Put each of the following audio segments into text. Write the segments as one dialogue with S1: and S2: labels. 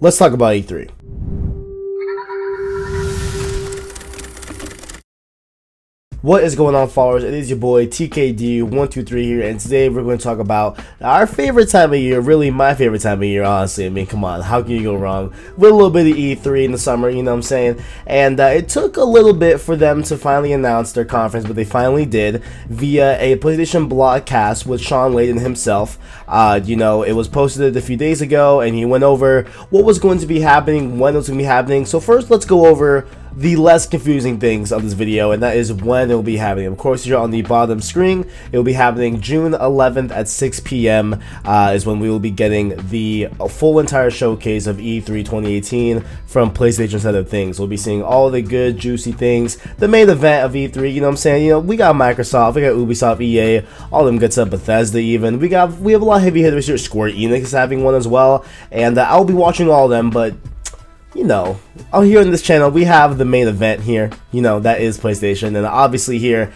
S1: let's talk about E3. What is going on, followers? It is your boy TKD123 here, and today we're going to talk about our favorite time of year, really my favorite time of year, honestly. I mean, come on, how can you go wrong with a little bit of E3 in the summer, you know what I'm saying? And it took a little bit for them to finally announce their conference, but they finally did via a PlayStation blogcast with Shawn Layden himself. You know, it was posted a few days ago, and he went over what was going to be happening, when it was going to be happening. So first, let's go over the less confusing things of this video, and that is when it will be happening. Of course, here on the bottom screen, it will be happening June 11th at 6 p.m. Is when we will be getting the full entire showcase of E3 2018 from PlayStation side of things. We'll be seeing all the good, juicy things, the main event of E3, you know what I'm saying? You know, we got Microsoft, we got Ubisoft, EA, all them good stuff, Bethesda even. We have a lot of heavy hitters here. Square Enix is having one as well, and I'll be watching all of them, but you know, out here on this channel, we have the main event here, you know, that is PlayStation. And obviously here,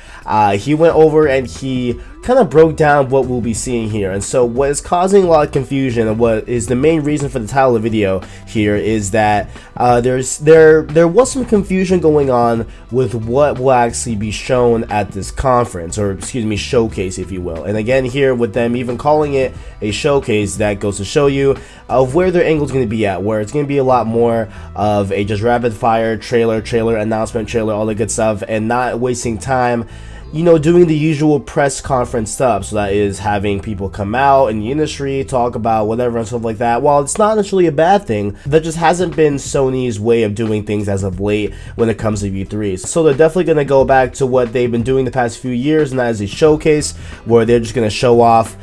S1: he went over and he kind of broke down what we'll be seeing here. And so what is causing a lot of confusion, and what is the main reason for the title of the video here, is that there was some confusion going on with what will actually be shown at this conference, or excuse me, showcase, if you will. And again, here with them even calling it a showcase, that goes to show you of where their angle is going to be at, where it's going to be a lot more of a just rapid fire trailer, announcement, trailer, all the good stuff, and not wasting time, you know, doing the usual press conference stuff. So that is having people come out in the industry, talk about whatever and stuff like that. While it's not necessarily a bad thing, that just hasn't been Sony's way of doing things as of late when it comes to E3. So they're definitely going to go back to what they've been doing the past few years, and that is a showcase where they're just going to show off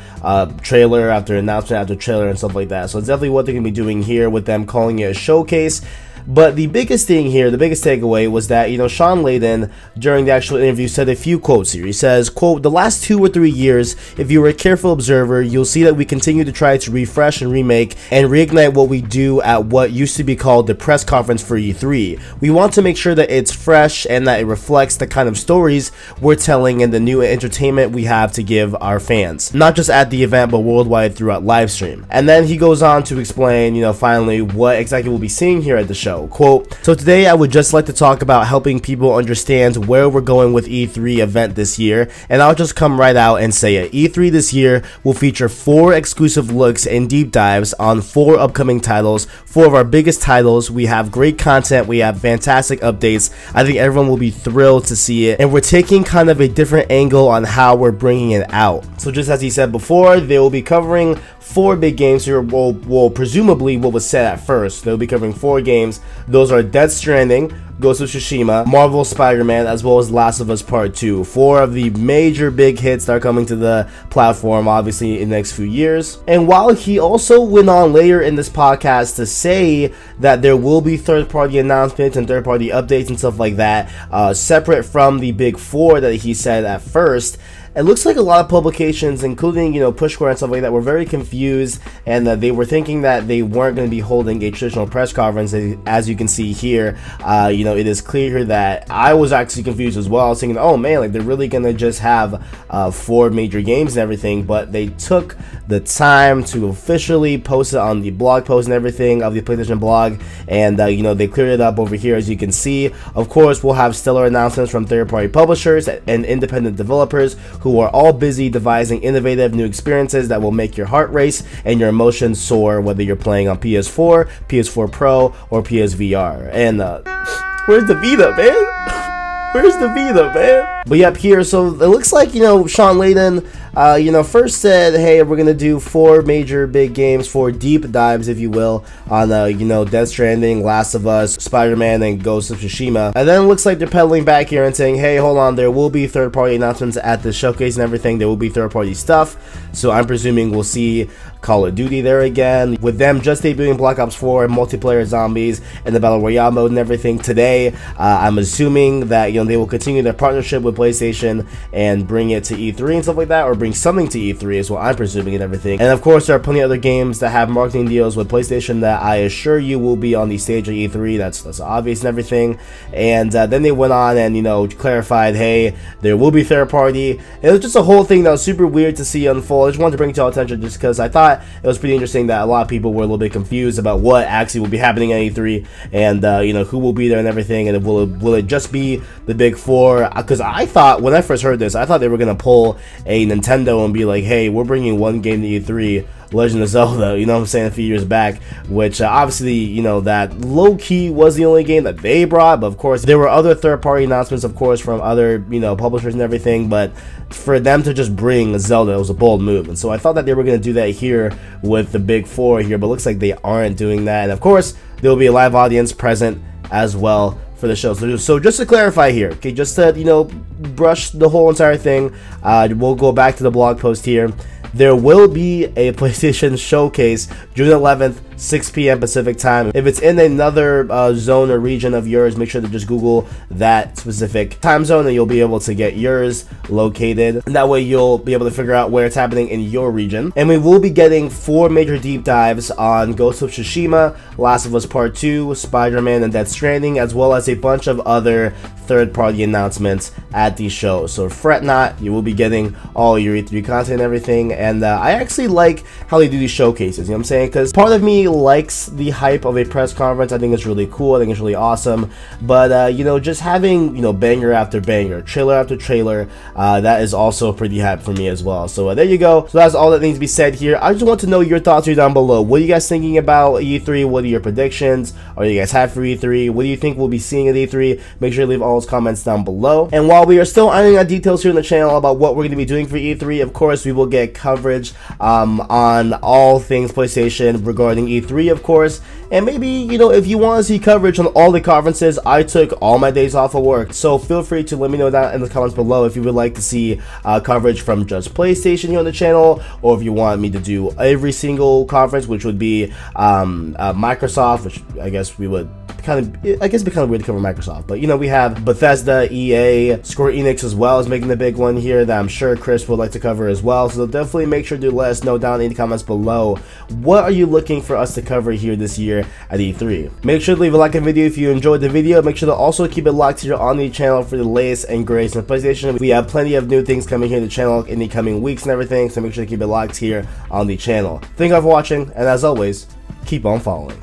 S1: trailer after announcement after trailer and stuff like that. So it's definitely what they're going to be doing here with them calling it a showcase. But the biggest thing here, the biggest takeaway, was that, you know, Shawn Layden, during the actual interview, said a few quotes here. He says, quote, "The last 2 or 3 years, if you were a careful observer, you'll see that we continue to try to refresh and remake and reignite what we do at what used to be called the press conference for E3. We want to make sure that it's fresh and that it reflects the kind of stories we're telling and the new entertainment we have to give our fans, not just at the event, but worldwide throughout live stream." And then he goes on to explain, you know, finally what exactly we'll be seeing here at the show. Quote, "So today I would just like to talk about helping people understand where we're going with E3 event this year, and I'll just come right out and say it. E3 this year will feature 4 exclusive looks and deep dives on 4 upcoming titles, 4 of our biggest titles. We have great content, we have fantastic updates. I think everyone will be thrilled to see it, and we're taking kind of a different angle on how we're bringing it out." So just as he said before, they will be covering 4 big games here. Well, presumably what was said at first, they'll be covering 4 games. Those are Death Stranding, Ghost of Tsushima, Marvel Spider-Man, as well as Last of Us Part 2. 4 of the major big hits that are coming to the platform, obviously, in the next few years. And while he also went on later in this podcast to say that there will be third-party announcements and third-party updates and stuff like that, separate from the big 4 that he said at first, it looks like a lot of publications, including, you know, Push Square and stuff like that, were very confused, and they were thinking that they weren't going to be holding a traditional press conference. As you can see here, you know, it is clear that I was actually confused as well. I was thinking, oh man, like they're really going to just have 4 major games and everything, but they took the time to officially post it on the blog post and everything of the PlayStation blog, and you know, they cleared it up over here, as you can see. Of course, we'll have stellar announcements from third-party publishers and independent developers who are all busy devising innovative new experiences that will make your heart race and your emotions soar, whether you're playing on PS4, PS4 Pro, or PSVR. And where's the Vita, man? Where's the Vita, man? But yep, here, so it looks like, you know, Shawn Layden, you know, first said, hey, we're gonna do 4 major big games, 4 deep dives, if you will, on, you know, Death Stranding, Last of Us, Spider-Man, and Ghost of Tsushima. And then it looks like they're pedaling back here and saying, hey, hold on, there will be third-party announcements at the showcase and everything. There will be third-party stuff. So I'm presuming we'll see Call of Duty there again, with them just debuting Black Ops 4, multiplayer zombies, and the Battle Royale mode and everything today. I'm assuming that, you you know, they will continue their partnership with PlayStation and bring it to E3 and stuff like that, or bring something to E3 is what I'm presuming and everything. And of course, there are plenty of other games that have marketing deals with PlayStation that I assure you will be on the stage at E3. That's obvious and everything. And then they went on and, you know, clarified, hey, there will be third party. It was just a whole thing that was super weird to see unfold. I just wanted to bring it to your attention just because I thought it was pretty interesting that a lot of people were a little bit confused about what actually will be happening at E3 and you know, who will be there and everything, and will it just be the big four? Because I thought, when I first heard this, I thought they were gonna pull a Nintendo and be like, hey, we're bringing one game to E3, Legend of Zelda, you know what I'm saying, a few years back, which obviously, you know, that low-key was the only game that they brought, but of course there were other third-party announcements, of course, from other, you know, publishers and everything, but for them to just bring Zelda, it was a bold move. And so I thought that they were going to do that here with the big four here, but it looks like they aren't doing that. And of course there will be a live audience present as well for the show. So just to clarify here, okay, just to, you know, brush the whole entire thing, we'll go back to the blog post here. There will be a PlayStation showcase June 11th, 6 p.m. Pacific time. If it's in another zone or region of yours, make sure to just Google that specific time zone and you'll be able to get yours located. And that way you'll be able to figure out where it's happening in your region. And we will be getting 4 major deep dives on Ghost of Tsushima, Last of Us Part 2, Spiderman and Death Stranding, as well as a bunch of other third-party announcements at these shows. So fret not, you will be getting all your E3 content and everything. And I actually like how they do these showcases, you know what I'm saying? Because part of me likes the hype of a press conference. I think it's really cool. I think it's really awesome. But you know, just having, you know, banger after banger, trailer after trailer, that is also pretty hype for me as well. So there you go. So that's all that needs to be said here. I just want to know your thoughts here down below. What are you guys thinking about E3? What are your predictions? Are you guys hyped for E3? What do you think we'll be seeing at E3? Make sure to leave all those comments down below. And while we are still ironing out details here on the channel about what we're going to be doing for E3, of course we will get coverage on all things PlayStation regarding E3, of course. And maybe, you know, if you want to see coverage on all the conferences, I took all my days off of work, so feel free to let me know down in the comments below if you would like to see coverage from just PlayStation here on the channel, or if you want me to do every single conference, which would be Microsoft, which I guess we would it'd be kind of weird to cover Microsoft, but you know, we have Bethesda, EA, Square Enix as well is making the big one here that I'm sure Chris would like to cover as well. So definitely make sure to let us know down in the comments below, what are you looking for us to cover here this year at E3. Make sure to leave a like on the video if you enjoyed the video. Make sure to also keep it locked here on the channel for the latest and greatest in PlayStation. We have plenty of new things coming here in the channel in the coming weeks and everything, so make sure to keep it locked here on the channel. Thank you all for watching, and as always, keep on following.